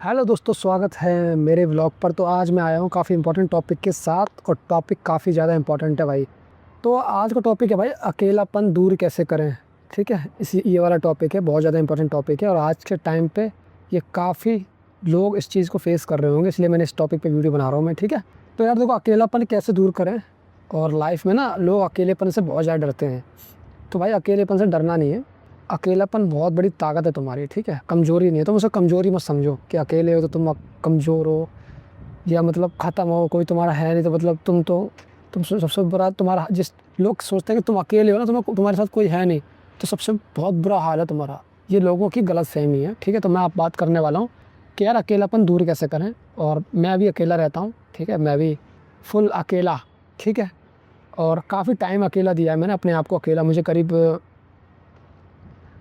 Hello दोस्तों, स्वागत है मेरे व्लॉग पर। तो आज मैं आया हूँ काफ़ी इंपॉर्टेंट टॉपिक के साथ, और टॉपिक काफ़ी ज़्यादा इंपॉर्टेंट है भाई। तो आज का टॉपिक है भाई, अकेलापन दूर कैसे करें। ठीक है, ये वाला टॉपिक है, बहुत ज़्यादा इंपॉर्टेंट टॉपिक है, और आज के टाइम पे ये काफ़ी लोग इस चीज़ को फेस कर रहे होंगे, इसलिए मैंने इस टॉपिक पे वीडियो बना रहा हूँ मैं। ठीक है, तो यार देखो, अकेलापन कैसे दूर करें। और लाइफ में ना लोग अकेलेपन से बहुत ज़्यादा डरते हैं। तो भाई अकेलेपन से डरना नहीं है। अकेलापन बहुत बड़ी ताकत है तुम्हारी। ठीक है, कमज़ोरी नहीं है। तुम उसे कमज़ोरी मत समझो कि अकेले हो तो तुम कमज़ोर हो, या मतलब ख़त्म हो, कोई तुम्हारा है नहीं तो मतलब तुम सबसे बुरा तुम्हारा। जिस लोग सोचते हैं कि तुम अकेले हो ना, तुम्हारे साथ कोई है नहीं, तो सबसे बहुत बुरा हाल है तुम्हारा। ये लोगों की गलतफ़हमी है। ठीक है, तो मैं आप बात करने वाला हूँ कि यार अकेलापन दूर कैसे करें। और मैं भी अकेला रहता हूँ। ठीक है, मैं भी फुल अकेला। ठीक है, और काफ़ी टाइम अकेला दिया है मैंने अपने आप को। अकेला मुझे करीब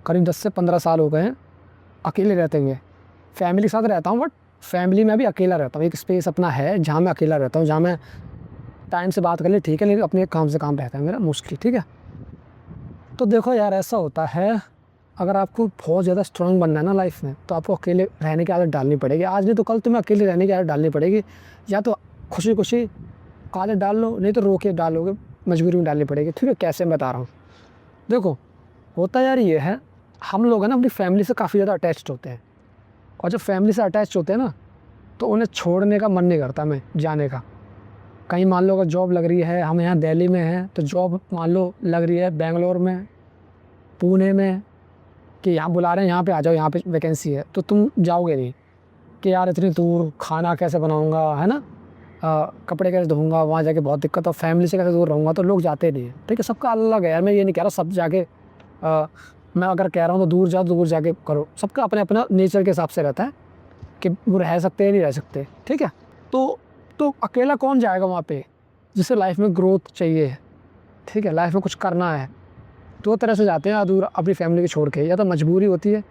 करीब 10 से 15 साल हो गए हैं अकेले रहते हुए। फैमिली के साथ रहता हूँ, बट फैमिली में भी अकेला रहता हूँ। एक स्पेस अपना है जहाँ मैं अकेला रहता हूँ, जहाँ मैं टाइम से बात कर ले, ठीक है, लेकिन अपने काम से काम रहता है मेरा मोस्टली। ठीक है, तो देखो यार, ऐसा होता है, अगर आपको बहुत ज़्यादा स्ट्रांग बनना है ना लाइफ में, तो आपको अकेले रहने की आदत डालनी पड़ेगी। आज नहीं तो कल तुम्हें अकेले रहने की आदत डालनी पड़ेगी। या तो खुशी खुशी आदत डाल लो, नहीं तो रो के डालोगे, मजबूरी में डालनी पड़ेगी। ठीक है, कैसे मैं बता रहा हूँ। देखो, होता यार ये है, हम लोग हैं ना अपनी फैमिली से काफ़ी ज़्यादा अटैच्ड होते हैं। और जब फैमिली से अटैच होते हैं ना, तो उन्हें छोड़ने का मन नहीं करता हमें जाने का। कहीं मान लो अगर जॉब लग रही है, हम यहाँ दिल्ली में हैं, तो जॉब मान लो लग रही है बेंगलोर में, पुणे में, कि यहाँ बुला रहे हैं, यहाँ पे आ जाओ, यहाँ पे वैकेंसी है, तो तुम जाओगे नहीं कि यार इतनी दूर खाना कैसे बनाऊँगा, है ना, कपड़े कैसे धोऊँगा, वहाँ जाके बहुत दिक्कत, और फैमिली से कैसे दूर रहूँगा, तो लोग जाते नहीं हैं। ठीक है, सबका अलग है यार, मैं ये नहीं कह रहा सब जाके मैं अगर कह रहा हूँ तो दूर जाओ, दूर जाके करो। सबका अपने अपना नेचर के हिसाब से रहता है कि वो रह सकते हैं नहीं रह सकते। ठीक है, तो अकेला कौन जाएगा वहाँ पे, जिसे लाइफ में ग्रोथ चाहिए। ठीक है, लाइफ में कुछ करना है, दो तरह से जाते हैं दूर अपनी फैमिली को छोड़ के। या तो मजबूरी होती है,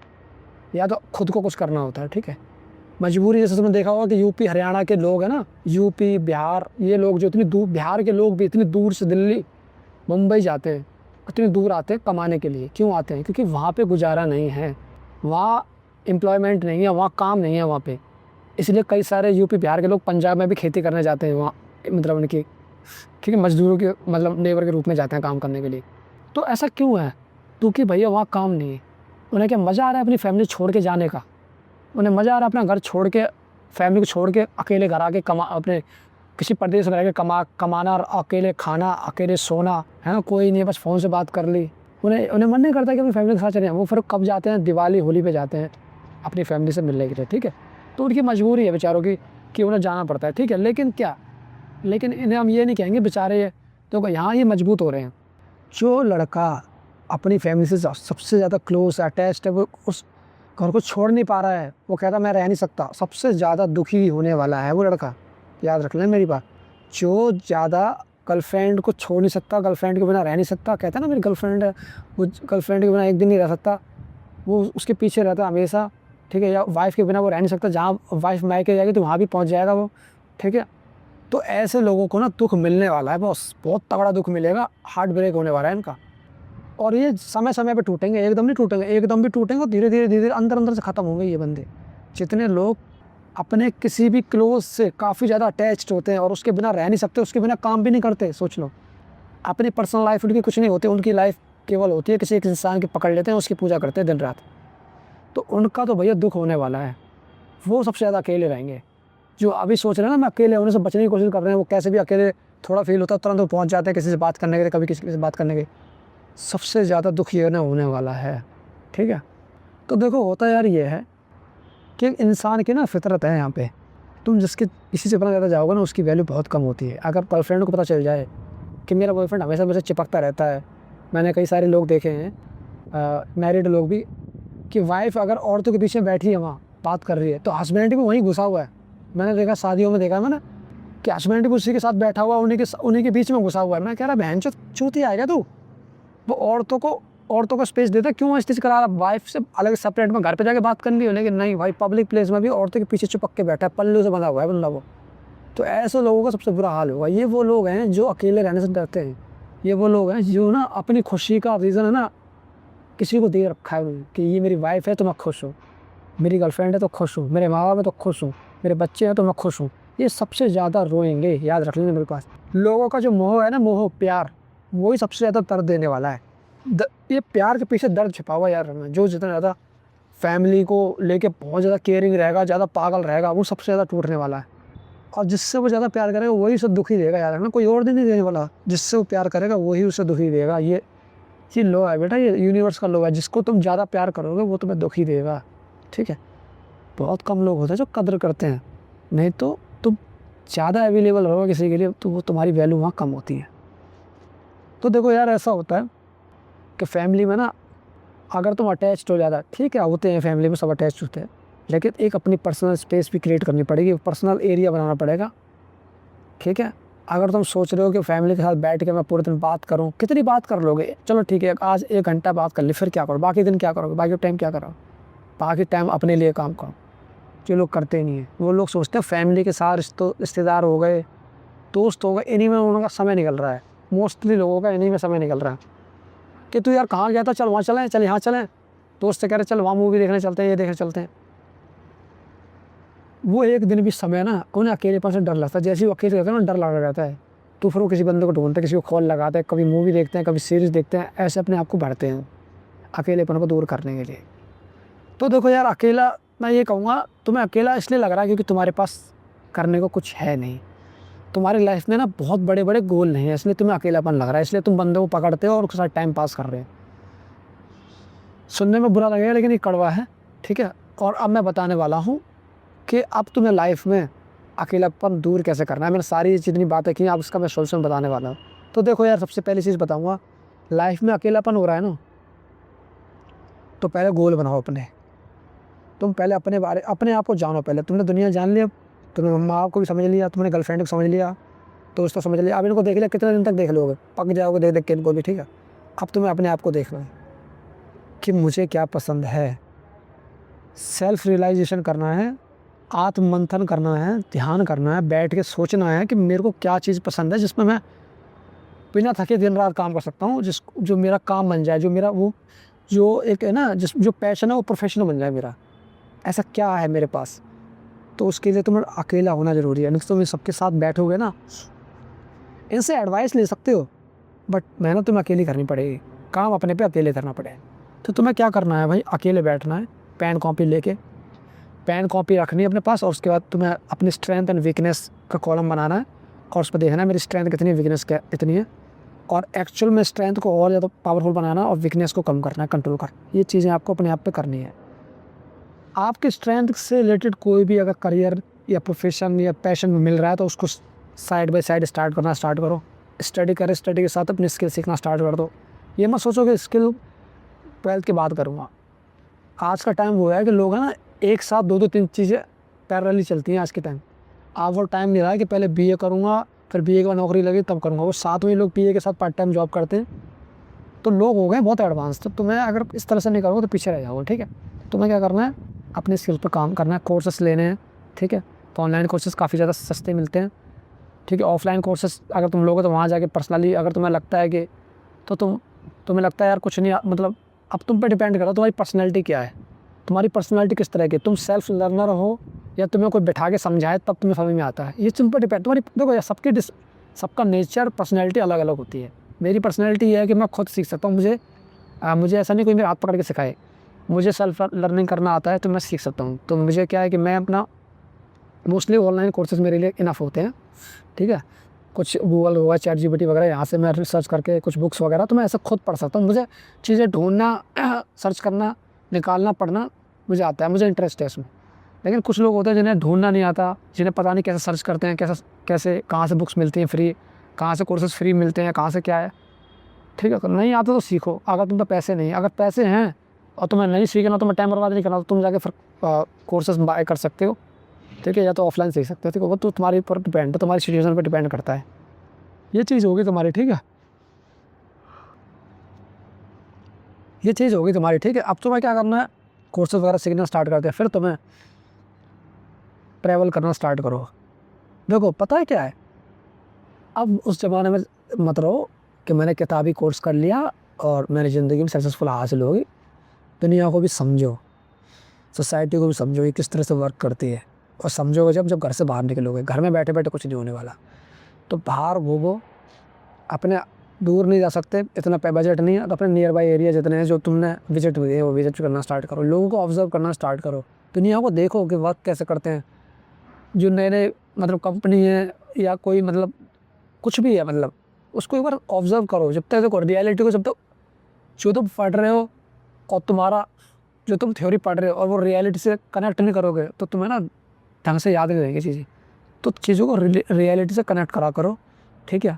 या तो खुद को कुछ करना होता है। ठीक है, मजबूरी जैसे तुमने देखा होगा कि यूपी हरियाणा के लोग हैं ना, यूपी बिहार, ये लोग जो इतनी दूर, बिहार के लोग भी इतनी दूर से दिल्ली मुंबई जाते हैं, इतनी दूर आते हैं कमाने के लिए। क्यों आते हैं? क्योंकि वहाँ पे गुजारा नहीं है, वहाँ एम्प्लॉयमेंट नहीं है, वहाँ काम नहीं है वहाँ पे। इसलिए कई सारे यूपी बिहार के लोग पंजाब में भी खेती करने जाते हैं वहाँ, मतलब उनकी, ठीक है, मजदूरों के मतलब लेबर के रूप में जाते हैं काम करने के लिए। तो ऐसा क्यों है? क्योंकि भैया वहाँ काम नहीं है। उन्हें क्या मज़ा आ रहा है अपनी फैमिली छोड़ के जाने का? उन्हें मज़ा आ रहा है अपना घर छोड़ के, फैमिली को छोड़ के अकेले घर आके कमा, अपने किसी प्रदेश में रह के कमाना, और अकेले खाना, अकेले सोना, है ना, कोई नहीं, बस फ़ोन से बात कर ली। उन्हें उन्हें मन नहीं करता कि अपनी फैमिली के साथ चले जाएँ। वो फिर कब जाते हैं? दिवाली होली पे जाते हैं अपनी फैमिली से मिलने के लिए। ठीक है, तो उनकी मजबूरी है बेचारों की कि उन्हें जाना पड़ता है। ठीक है, लेकिन क्या, लेकिन इन्हें हम ये नहीं कहेंगे बेचारे तो यहाँ ये मजबूत हो रहे हैं। जो लड़का अपनी फैमिली से सबसे ज़्यादा क्लोज अटैच्ड है, वो उस घर को छोड़ नहीं पा रहा है, वो कहता मैं रह नहीं सकता, सबसे ज़्यादा दुखी होने वाला है वो लड़का। याद रख लें मेरी बात। जो ज़्यादा गर्लफ्रेंड को छोड़ नहीं सकता, गर्लफ्रेंड के बिना रह नहीं सकता, कहता है ना मेरी गर्लफ्रेंड है, वो गर्लफ्रेंड के बिना एक दिन नहीं रह सकता, वो उसके पीछे रहता है हमेशा। ठीक है, या वाइफ़ के बिना वो रह नहीं सकता, जहाँ वाइफ़ मायके जाएगी तो वहाँ भी पहुँच जाएगा वो। ठीक है, तो ऐसे लोगों को ना दुःख मिलने वाला है बॉस, बहुत तगड़ा दुःख मिलेगा, हार्ट ब्रेक होने वाला है इनका। और ये समय-समय पे टूटेंगे, एकदम नहीं टूटेंगे, एकदम भी टूटेंगे, और धीरे-धीरे अंदर-अंदर से ख़त्म होंगे ये बंदे। जितने लोग अपने किसी भी क्लोज़ से काफ़ी ज़्यादा अटैच्ड होते हैं और उसके बिना रह नहीं सकते, उसके बिना काम भी नहीं करते, सोच लो। अपनी पर्सनल लाइफ़ उनकी कुछ नहीं होती, उनकी लाइफ़ केवल होती है किसी एक इंसान की पकड़ लेते हैं, उसकी पूजा करते हैं दिन-रात। तो उनका तो भैया दुःख होने वाला है, वो सबसे ज़्यादा अकेले रहेंगे। जो अभी सोच रहे हैं ना मैं अकेले होने से बचने की कोशिश कर रहे हैं, वो कैसे भी अकेले थोड़ा फ़ील होता है, तुरंत वो पहुँच जाते हैं किसी से बात करने के लिए, कभी किसी से बात करने के। सबसे ज़्यादा दुःख ये ना होने वाला है। ठीक है, तो देखो होता यार ये है कि इंसान की ना फितरत है यहाँ पे, तुम जिसके किसी से इतना ज़्यादा जाओगे ना, उसकी वैल्यू बहुत कम होती है। अगर गर्लफ्रेंड को पता चल जाए कि मेरा बॉयफ्रेंड हमेशा मुझसे चिपकता रहता है, मैंने कई सारे लोग देखे हैं, मैरिड लोग भी, कि वाइफ़ अगर औरतों के बीच में बैठी है वहाँ बात कर रही है, तो हस्बैंड भी वहीं घुसा हुआ है। मैंने देखा, शादियों में देखा है मैंने, कि हस्बैंड भी उसी के साथ बैठा हुआ, उन्हीं के बीच में घुसा हुआ है। मैं कह रहा बहनचोद चूतिया है क्या तू? वो औरतों को स्पेस देता है, क्यों स्टिच करा रहा? वाइफ से अलग सेपरेट में घर पे जाके बात करनी हो, लेकिन नहीं भाई, पब्लिक प्लेस में भी औरतों के पीछे चिपक के बैठा है, पल्लू से बंधा हुआ है बंदा वो। तो ऐसे लोगों का सबसे बुरा हाल होगा। ये वो लोग हैं जो अकेले रहने से डरते हैं। ये वो लोग हैं जो ना अपनी खुशी का रीज़न है ना, किसी को दे रखा है उन्होंने कि ये मेरी वाइफ है तो मैं खुश हूँ। मेरी गर्लफ्रेंड है तो खुश हूँ, मेरे माँ बाप है तो खुश हूँ, मेरे बच्चे हैं तो मैं खुश हूँ, ये सबसे ज़्यादा रोएंगे, याद रख लेना मेरे पास। लोगों का जो मोह है ना, मोह प्यार, वही सबसे ज़्यादा दर्द देने वाला है। ये प्यार के पीछे दर्द छिपा हुआ है यार, जो जितना ज़्यादा फैमिली को लेके बहुत ज़्यादा केयरिंग रहेगा, ज़्यादा पागल रहेगा, वो सबसे ज़्यादा टूटने वाला है। और जिससे वो ज़्यादा प्यार करेगा वही उसे दुखी देगा, याद रखना, कोई और नहीं देने वाला। जिससे वो प्यार करेगा वही उसे दुखी देगा। ये लॉ है बेटा, ये यूनिवर्स का लॉ है। जिसको तुम ज़्यादा प्यार करोगे वो तुम्हें दुखी देगा, ठीक है। बहुत कम लोग होते हैं जो कदर करते हैं, नहीं तो तुम ज़्यादा अवेलेबल रहोगे किसी के लिए तो वो तुम्हारी वैल्यू वहाँ कम होती है। तो देखो यार, ऐसा होता है कि फैमिली में ना, अगर तुम अटैच्ड हो ज़्यादा, ठीक है, होते हैं फैमिली में, सब अटैच्ड होते हैं, लेकिन एक अपनी पर्सनल स्पेस भी क्रिएट करनी पड़ेगी, पर्सनल एरिया बनाना पड़ेगा, ठीक है। अगर तुम सोच रहे हो कि फैमिली के साथ बैठ के मैं पूरे दिन बात करूं, कितनी बात कर लोगे? चलो ठीक है, आज 1 घंटा बात कर ली, फिर क्या करो? बाकी दिन क्या करोगे? बाकी टाइम क्या करो? बाकी टाइम अपने लिए काम करो। जो लोग करते ही नहीं है, वो लोग सोचते हैं फैमिली के साथ रिश्तेदार हो गए, दोस्त हो गए, इन्हीं में उनका समय निकल रहा है। मोस्टली लोगों का इन्हीं में समय निकल रहा है कि तू यार कहाँ गया था, चल वहाँ चलें, चल यहाँ चलें, दोस्त से कह रहे चल वहाँ मूवी देखने चलते हैं, ये देखने चलते हैं। वो एक दिन भी समय ना उन्हें अकेलेपन से डर लगता है। जैसे वो अकेले रहते हैं ना, डर लगा रहता है, तो फिर वो किसी बंदे को ढूंढते हैं, किसी को कॉल लगाते हैं, कभी मूवी देखते हैं, कभी सीरीज़ देखते हैं, ऐसे अपने आप को भरते हैं अकेलेपन को दूर करने के लिए। तो देखो यार, अकेला, मैं ये कहूँगा तुम्हें अकेला इसलिए लग रहा है क्योंकि तुम्हारे पास करने को कुछ है नहीं, तुम्हारी लाइफ में ना बहुत बड़े बड़े गोल नहीं है, इसलिए तुम्हें अकेलापन लग रहा है, इसलिए तुम बंदे को पकड़ते हो और उसके साथ टाइम पास कर रहे हो। सुनने में बुरा लगेगा लेकिन ये कड़वा है, ठीक है। और अब मैं बताने वाला हूँ कि अब तुम्हें लाइफ में अकेलापन दूर कैसे करना है। मैंने सारी जितनी बातें की, अब उसका मैं सोल्यूशन बताने वाला हूँ। तो देखो यार, सबसे पहली चीज़ बताऊँगा, लाइफ में अकेलापन हो रहा है ना, तो पहले गोल बनाओ अपने। तुम पहले अपने आप को जानो। पहले तुमने दुनिया जान लिया, तुमने मम्मा बाप को भी समझ लिया, तुमने गर्लफ्रेंड को समझ लिया, दोस्तों समझ लिया, अब इनको देख लिया, कितने दिन तक देख लोगे? पक जाओगे देख देख के इनको भी, ठीक है। अब तुम्हें अपने आप को देखना है कि मुझे क्या पसंद है, सेल्फ रियलाइजेशन करना है, आत्म मंथन करना है, ध्यान करना है, बैठ के सोचना है कि मेरे को क्या चीज़ पसंद है जिसमें मैं बिना थके दिन रात काम कर सकता हूँ, जो मेरा काम बन जाए, जो मेरा वो जो एक है ना, जो पैशन है वो प्रोफेशन बन जाए मेरा। ऐसा क्या है मेरे पास? तो उसके लिए तुम्हें अकेला होना ज़रूरी है। नहीं तो तुम सबके साथ बैठोगे ना, इनसे एडवाइस ले सकते हो, बट मेहनत तुम्हें अकेली करनी पड़ेगी, काम अपने पे अकेले करना पड़ेगा। तो तुम्हें क्या करना है भाई? अकेले बैठना है, पेन कॉपी लेके, पेन कॉपी रखनी है अपने पास, और उसके बाद तुम्हें अपनी स्ट्रेंथ एंड वीकनेस का कॉलम बनाना है और उस पर देखना है मेरी स्ट्रेंथ कितनी, वीकनेस क्या कितनी है, और एक्चुअल में स्ट्रेंथ को और ज़्यादा पावरफुल बनाना और वीकनेस को कम करना है, कंट्रोल कर। ये चीज़ें आपको अपने आप पे करनी है। आपके स्ट्रेंथ से रिलेटेड कोई भी अगर करियर या प्रोफेशन या पैशन मिल रहा है तो उसको साइड बाय साइड स्टार्ट करो। स्टडी के साथ अपनी स्किल सीखना स्टार्ट कर दो। ये मत सोचो कि स्किल 12th के बाद करूँगा। आज का टाइम वो है कि लोग है ना, एक साथ दो 3 चीज़ें पैरेलली चलती हैं आज के टाइम। अब वो टाइम नहीं रहा है कि पहले बीए करूँगा, फिर बीए के बाद नौकरी लगी तब करूँगा। वो साथ में लोग बीए के साथ पार्ट टाइम जॉब करते हैं, तो लोग हो गए बहुत एडवांस। तो तुम्हें अगर इस तरह से नहीं करोगे तो पीछे रह जाओगे, ठीक है। तुम्हें क्या करना है? अपने स्किल पर काम करना है, कोर्सेस लेने हैं, ठीक है। तो ऑनलाइन कोर्सेस काफ़ी ज़्यादा सस्ते मिलते हैं, ठीक है। ऑफलाइन कोर्सेस अगर तुम लोगे तो वहाँ जाके पर्सनली, अगर तुम्हें लगता है कि तो तुम्हें लगता है यार कुछ नहीं, मतलब अब तुम पे डिपेंड करो तुम्हारी पर्सनैलिटी क्या है, तुम्हारी पर्सनैलिटी किस तरह की। तुम सेल्फ लर्नर हो या तुम्हें कोई बैठा के समझाए तब तुम्हें समझ में आता है, ये तुम पर डिपेंड। तुम्हारी देखो यार, सबका नेचर, पर्सनैलिटी अलग अलग होती है। मेरी पर्सनैलिटी ये है कि मैं खुद सीख सकता हूँ। मुझे ऐसा नहीं कोई मेरे हाथ पकड़ के सिखाए, मुझे सेल्फ लर्निंग करना आता है तो मैं सीख सकता हूँ। तो मुझे क्या है कि मैं अपना मोस्टली ऑनलाइन कोर्सेज मेरे लिए इनफ होते हैं, ठीक है। कुछ गूगल हुआ, चैट जीपीटी वगैरह, यहाँ से मैं रिसर्च करके कुछ बुक्स वगैरह तो मैं ऐसा खुद पढ़ सकता हूँ। मुझे चीज़ें ढूंढना, सर्च करना, निकालना, पढ़ना मुझे आता है, मुझे इंटरेस्ट है इसमें। लेकिन कुछ लोग होते हैं जिन्हें ढूंढना नहीं आता, जिन्हें पता नहीं कैसे सर्च करते हैं, कैसे कहाँ से बुक्स मिलती हैं फ्री, कहाँ से कोर्सेज फ्री मिलते हैं, कहाँ से क्या है, ठीक है। नहीं आता तो सीखो। अगर तुम तो पैसे नहीं, अगर पैसे हैं और तुम्हें नहीं सीखना, तुम्हें टाइम बर्बाद नहीं करना, तो तुम जाके फिर कोर्सेज बाय कर सकते हो, ठीक है, या तो ऑफलाइन सीख सकते हो, ठीक है। वो तो तुम्हारे ऊपर डिपेंड है, तुम्हारी सिचुएशन पर डिपेंड करता है। ये चीज़ होगी तुम्हारी, ठीक है, ये चीज़ होगी तुम्हारी, ठीक है। अब तुम्हें क्या करना है? कोर्सेज वगैरह सीखना स्टार्ट करते हैं, फिर तुम्हें ट्रैवल करना स्टार्ट करो। देखो पता है क्या है, अब उस ज़माने में मत रहो कि मैंने किताबी कोर्स कर लिया और मेरी ज़िंदगी में सक्सेसफुल हासिल होगी। दुनिया को भी समझो, सोसाइटी को भी समझो ये किस तरह से वर्क करती है, और समझोगे जब घर से बाहर निकलोगे। घर में बैठे बैठे कुछ नहीं होने वाला, तो बाहर घूमो। अपने दूर नहीं जा सकते, इतना बजट नहीं है, तो अपने नियर बाई एरिया जितने हैं जो तुमने विजिट हुए हैं वो विजिट करना स्टार्ट करो। लोगों को ऑब्जर्व करना स्टार्ट करो, दुनिया को देखो कि वर्क कैसे करते हैं। जो नए नए मतलब कंपनी है या कोई मतलब कुछ भी है, मतलब उसको एक बार ऑब्जर्व करो। जब तक देखो रियलिटी को, जब तक जो तुम पढ़ रहे हो और तुम्हारा जो तुम थ्योरी पढ़ रहे हो और वो रियलिटी से कनेक्ट नहीं करोगे तो तुम्हें ना ढंग से याद नहीं रहेंगी चीज़ें। तो चीज़ों को रियलिटी से कनेक्ट करा करो, ठीक है।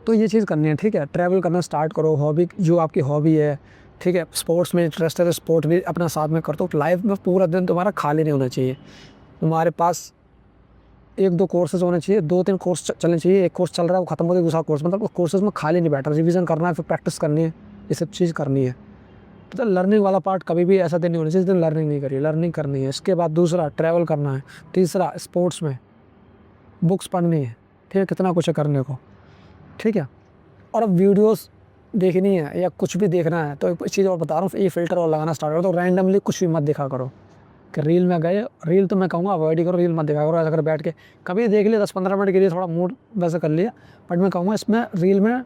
तो ये चीज़ करनी है, ठीक है। ट्रैवल करना स्टार्ट करो, हॉबी जो आपकी हॉबी है, ठीक है। स्पोर्ट्स में इंटरेस्ट है तो स्पोर्ट भी अपना साथ में कर दो। लाइफ में पूरा दिन तुम्हारा खाली नहीं होना चाहिए। तुम्हारे पास 1-2 कोर्सेज होने चाहिए, 2-3 कोर्स चलने चाहिए। एक कोर्स चल रहा है वो खत्म हो गया, दूसरा कोर्स, मतलब उस कोर्सेज में खाली नहीं बैठा, रिवीजन करना है, फिर प्रैक्टिस करनी है, ये सब चीज़ करनी है। तो लर्निंग वाला पार्ट कभी भी ऐसा दिन नहीं होना चाहिए जिस दिन लर्निंग नहीं करी। लर्निंग करनी है। इसके बाद दूसरा ट्रैवल करना है, तीसरा स्पोर्ट्स में बुक्स पढ़नी है, ठीक है। कितना कुछ है करने को, ठीक है। और अब वीडियोस देखनी है या कुछ भी देखना है तो एक चीज़ और बता रहा हूँ, ये फ़िल्टर और लगाना स्टार्ट करो। तो रैंडमली कुछ भी मत देखा करो कि रील में गए, रील तो मैं कहूँगा अवॉइड ही करो, रील मत देखा करो। ऐसा कर बैठ के कभी देख लिया 10-15 मिनट के लिए, थोड़ा मूड वैसे कर लिया, बट मैं कहूँगा इसमें रील में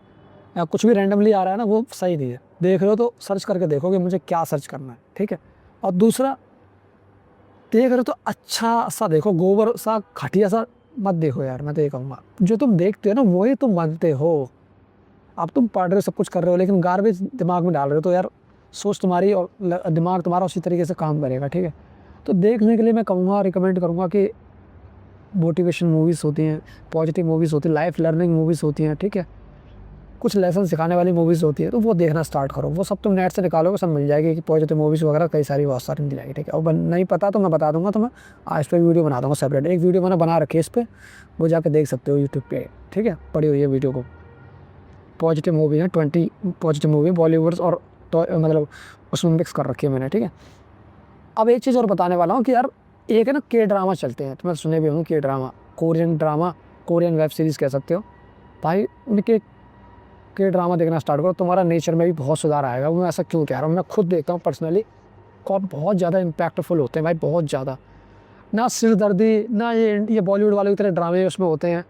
या कुछ भी रैंडमली आ रहा है ना, वो सही नहीं है। देख रहे हो तो सर्च करके देखो कि मुझे क्या सर्च करना है, ठीक है। और दूसरा, देख रहे हो तो अच्छा सा देखो, गोबर सा घटिया सा मत देखो यार। मैं तो ये कहूँगा जो तुम देखते हो ना वही तुम बनते हो। अब तुम पढ़ रहे हो, सब कुछ कर रहे हो, लेकिन गार्बेज दिमाग में डाल रहे हो, तो यार सोच तुम्हारी और दिमाग तुम्हारा उसी तरीके से काम करेगा, ठीक है। तो देखने के लिए मैं कहूँगा, रिकमेंड करूँगा कि मोटिवेशन मूवीज़ होती हैं, पॉजिटिव मूवीज़ होती हैं, लाइफ लर्निंग मूवीज़ होती हैं, ठीक है। कुछ लेसन सिखाने वाली मूवीज़ होती है तो वो देखना स्टार्ट करो। वो सब तुम नेट से निकालोगे, सब मिल जाएगी कि पॉजिटिव मूवीज़ वगैरह कई सारी बहुत सारी मिल जाएगी, ठीक है। और नहीं पता तो मैं बता दूंगा, तो मैं आज पे वीडियो बना दूँगा सेपरेट। एक वीडियो मैंने बना रखी है इस पर, वो जाकर देख सकते हो यूट्यूब पे, ठीक है। पड़ी हुई है वीडियो को। पॉजिटिव मूवी है, 20 पॉजिटिव मूवी बॉलीवुड और तो मतलब उसमें मिक्स कर रखी है मैंने, ठीक है। अब एक चीज़ और बताने वाला हूँ कि यार एक है ना के ड्रामा चलते हैं, तो मैं सुने भी हूँ के drama, Korean drama, Korean web series कह सकते हो भाई। उनके के ड्रामा देखना स्टार्ट करो, तुम्हारा नेचर में भी बहुत सुधार आएगा। मैं ऐसा क्यों कह रहा हूँ, मैं खुद देखता हूँ पर्सनली, और बहुत ज़्यादा इम्पैक्टफुल होते हैं भाई, बहुत ज़्यादा। ना सिरदर्दी, ना ये बॉलीवुड वाले की तरह ड्रामे उसमें होते हैं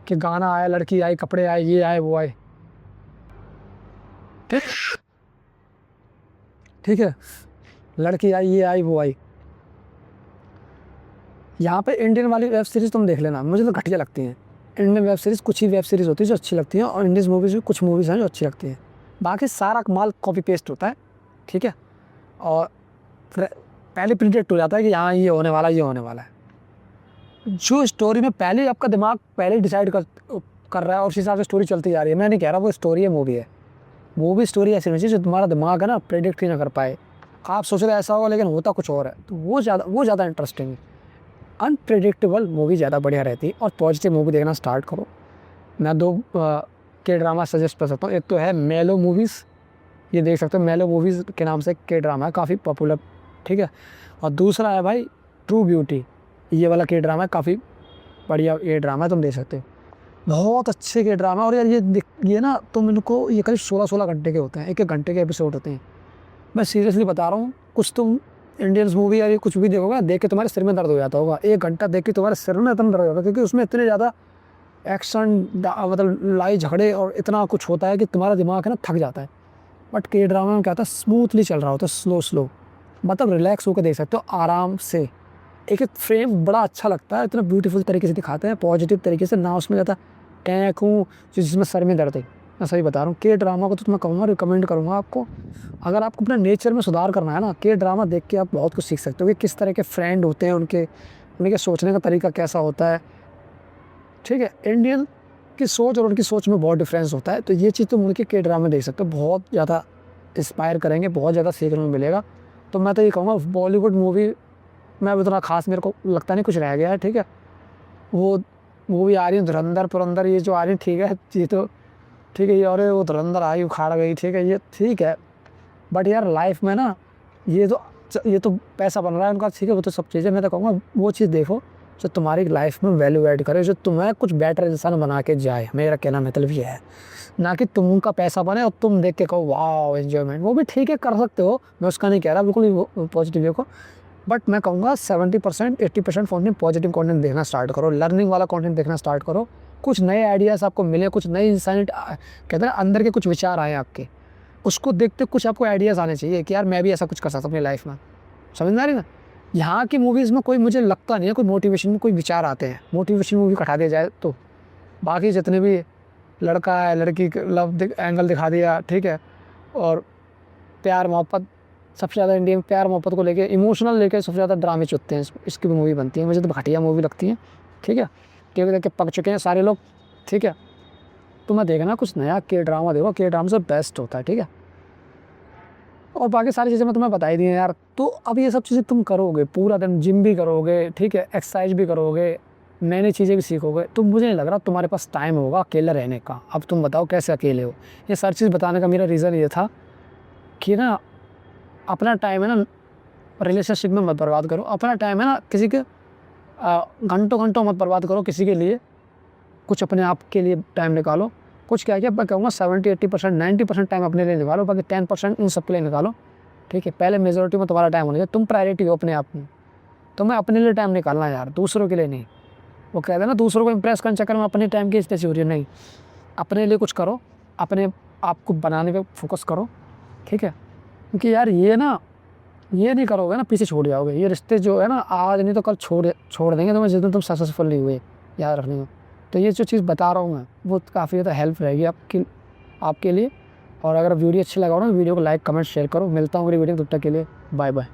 कि गाना आया, लड़की आई, कपड़े आए, ये आए, वो आए, ठीक है। लड़की आई, ये आई, वो आई। यहाँ पे इंडियन वाली वेब सीरीज़ तुम देख लेना, मुझे तो घटिया लगती हैं। इंडियन वेब सीरीज़ कुछ ही वेब सीरीज़ होती है जो अच्छी लगती हैं, और इंडियन मूवीज़ भी कुछ मूवीज़ हैं जो अच्छी लगती हैं। बाकी सारा माल कॉपी पेस्ट होता है, ठीक है। और पहले प्रिडिक्ट हो जाता है कि यहाँ ये होने वाला, ये होने वाला है। जो स्टोरी में पहले आपका दिमाग पहले डिसाइड कर रहा है और उस हिसाब से स्टोरी चलती जा रही है। मैं नहीं कह रहा वो स्टोरी है, मूवी है। मूवी स्टोरी ऐसी होनी चाहिए जो तुम्हारा दिमाग है ना प्रेडिक्ट ही ना कर पाए। आप सोच रहे ऐसा होगा लेकिन होता कुछ और है, तो वो ज़्यादा इंटरेस्टिंग है। अनप्रेडिक्टेबल मूवी ज़्यादा बढ़िया रहती है। और पॉजिटिव मूवी देखना स्टार्ट करो। मैं 2 के ड्रामा सजेस्ट कर सकता हूँ। एक तो है मेलो मूवीज़, ये देख सकते हो, मेलो मूवीज़ के नाम से के ड्रामा है, काफ़ी पॉपुलर, ठीक है। और दूसरा है भाई ट्रू ब्यूटी, ये वाला के ड्रामा है, काफ़ी बढ़िया ये ड्रामा है, तुम देख सकते हो। बहुत अच्छे के ड्रामा। और यार ये ना तुम इनको, ये करीब 16-16 घंटे के होते हैं, 1-1 घंटे के एपिसोड होते हैं। मैं सीरियसली बता रहा हूँ, कुछ तुम इंडियंस मूवी या कुछ भी देखोगे, देख के तुम्हारे सिर में दर्द हो जाता होगा। 1 घंटा देख के तुम्हारे सिर में इतना दर्द होगा, क्योंकि उसमें इतने ज़्यादा एक्शन, मतलब लड़ाई झगड़े और इतना कुछ होता है कि तुम्हारा दिमाग है ना थक जाता है। बट के ड्रामा में क्या होता है, स्मूथली चल रहा होता है, स्लो, मतलब रिलैक्स होकर देख सकते हो आराम से। एक फ्रेम बड़ा अच्छा लगता है, इतना ब्यूटीफुल तरीके से दिखाते हैं, पॉजिटिव तरीके से, ना उसमें ज़्यादा टैंक हूँ जिसमें सर में दर्द है। मैं सही बता रहा हूँ, के ड्रामा को तो मैं कहूँगा, रिकमेंड करूँगा आपको। अगर आपको अपने नेचर में सुधार करना है ना, के ड्रामा देख के आप बहुत कुछ सीख सकते हो कि किस तरह के फ्रेंड होते हैं, उनके सोचने का तरीका कैसा होता है, ठीक है। इंडियन की सोच और उनकी सोच में बहुत डिफरेंस होता है। तो ये चीज़ तुम उनके के ड्रामा देख सकते हो, बहुत ज़्यादा इंस्पायर करेंगे, बहुत ज़्यादा सीखने में मिलेगा। तो मैं तो ये कहूँगा बॉलीवुड मूवी में अब इतना खास मेरे को लगता नहीं कुछ रह गया है, ठीक है। वो मूवी आ रही है धुरंधर ये जो आ रही है, ठीक है, ये तो ठीक है। ये और वो धुरंधर आई उखाड़ गई, ठीक है, ये ठीक है। बट यार लाइफ में ना ये तो पैसा बन रहा है उनका, ठीक है, वो तो सब चीज़ें, मैं तो कहूँगा वो चीज़ देखो जो तुम्हारी लाइफ में वैल्यू ऐड करे, जो तुम्हें कुछ बेटर इंसान बना के जाए। मेरा कहना मतलब ये है, ना कि तुम उनका पैसा बने और तुम देख के कहो वाह एंजॉयमेंट। वो भी ठीक है, कर सकते हो, मैं उसका नहीं कह रहा बिल्कुल भी पॉजिटिव वे को, बट मैं कहूँगा 70% 80% कंटेंट पॉजिटिव कंटेंट देखना स्टार्ट करो, लर्निंग वाला कंटेंट देखना स्टार्ट करो। कुछ नए आइडियाज़ आपको मिले, कुछ नई इंसानियत कहते हैं अंदर के कुछ विचार आए आपके, उसको देखते कुछ आपको आइडियाज़ आने चाहिए कि यार मैं भी ऐसा कुछ कर सकता हूँ अपनी लाइफ में। समझ में आ रही ना? यहाँ की मूवीज़ में कोई मुझे लगता नहीं है कोई मोटिवेशन में कोई विचार आते हैं। मोटिवेशन मूवी हटा दिया जाए तो बाकी जितने भी लड़का है लड़की लव एंगल दिखा दिया, ठीक है, और प्यार मोहब्बत, सबसे ज़्यादा इंडिया में प्यार मोहब्बत को लेके इमोशनल लेके सबसे ज़्यादा ड्रामे चुनते हैं, इसकी भी मूवी बनती है। मुझे तो घटिया मूवी लगती है, ठीक है, टीवी देख के पक चुके हैं सारे लोग, ठीक है। तो मैं देखना कुछ नया के ड्रामा देखो, के ड्रामा से बेस्ट होता है, ठीक है। और बाकी सारी चीज़ें मैं तुम्हें बता ही दी हैं यार। तो अब ये सब चीज़ें तुम करोगे, पूरा दिन जिम भी करोगे, ठीक है, एक्सरसाइज भी करोगे, नई नई चीज़ें भी सीखोगे, तो मुझे नहीं लग रहा तुम्हारे पास टाइम होगा अकेला रहने का। अब तुम बताओ कैसे अकेले हो? ये सारी चीज़ बताने का मेरा रीज़न ये था कि ना अपना टाइम है ना रिलेशनशिप में मत बर्बाद करो, अपना टाइम है ना किसी के घंटों घंटों मत बर्बाद करो किसी के लिए, कुछ अपने आप के लिए टाइम निकालो। कुछ क्या मैं कहूँगा 70-80% 90% टाइम अपने लिए निकालो, बाकी 10% इन सब के लिए निकालो, ठीक है। पहले मेजोरिटी में तुम्हारा टाइम होना चाहिए, तुम प्रायोरिटी हो अपने आप में, तुम्हें अपने लिए टाइम निकालना है यार, दूसरों के लिए नहीं। वो कहते हैं ना दूसरों को इम्प्रेस करने चक्कर में अपने टाइम की स्टेज हो रही है, नहीं, अपने लिए कुछ करो, अपने आप को बनाने पे फोकस करो, ठीक है। क्योंकि यार ये नहीं करोगे ना पीछे छूट जाओगे। ये रिश्ते जो है ना आज नहीं तो कल छोड़ देंगे तुम्हें जिस दिन तुम सक्सेसफुल नहीं हुए, याद रखने को। तो ये जो चीज़ बता रहा हूँ मैं वो काफ़ी ज़्यादा हेल्प रहेगी आपके लिए। और अगर वीडियो अच्छी लगा हो ना वीडियो को लाइक कमेंट शेयर करो। मिलता हूँ अगली वीडियो, तब तक के लिए बाय बाय।